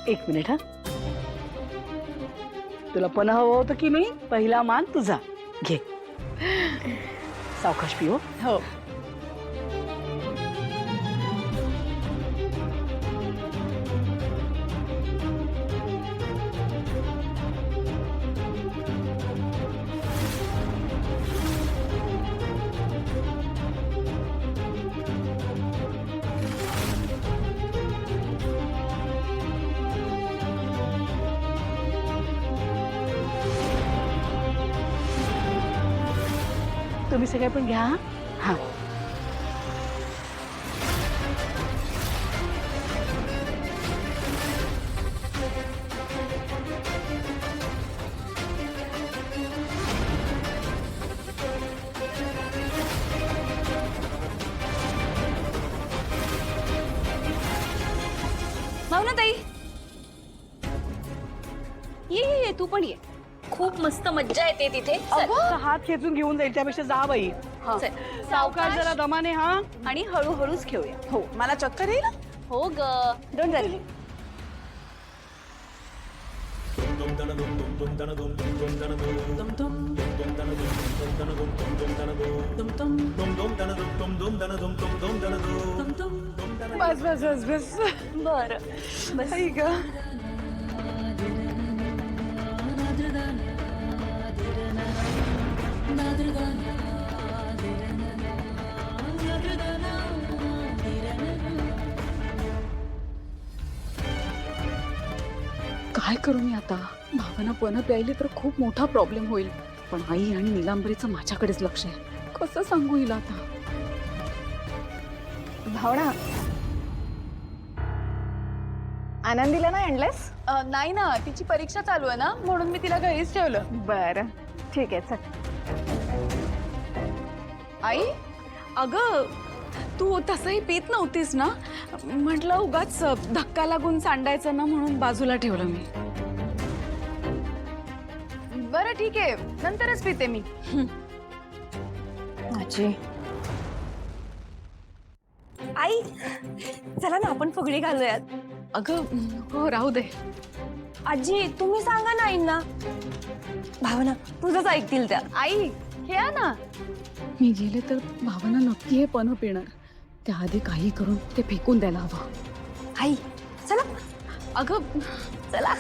एक मिनिट हा. तुला पण हवं होतं की नाही? पहिला मान तुझा. घे. सावकाश पिओ. हो. तुम्ही सगळे पण घ्या. हा. भावना ताई, ये तू पण ये. खूप मस्त मज्जा येते तिथे. अगं, हात खेचून घेऊन जाईल त्यापेक्षा जा बाई. सावकाश जरा दमाने. हा. आणि हळूहळूच खेळूया. हो, मला चक्कर येईल. हो ग, डोंट वरी. बस बस बस बस. बर बस. आई ग. काय करू मी आता? भावना पुन्हा प्यायली तर खूप मोठा प्रॉब्लेम होईल. पण आई आणि नीलांबरीचं माझ्याकडेच लक्ष आहे. कसं सांगू हिला आता? भावना, आनंदीला नाही आणलंस? नाही ना, तिची परीक्षा चालू आहे ना, म्हणून मी तिला घरीच ठेवलं. बरं, ठीक आहे. चल. आई, अगं तू तसंही पित नव्हतीस ना, म्हटलं उगाच धक्का लागून सांडायचं ना, म्हणून बाजूला ठेवलं मी. बरं ठीक आहे, नंतरच पिते मी. आजी. आई, चला ना आपण फुगडी घालूयात. अगं हो, राहू दे. आजी, तुम्ही सांगा ना आईंना. भावना, तुझंच ऐकतील त्या. आई, खेळा ना. मी गेले तर भावना नक्की हे पण पिणार. त्याआधी काही करून ते फेकून द्यायला हवं. आई, चला. अगं चला.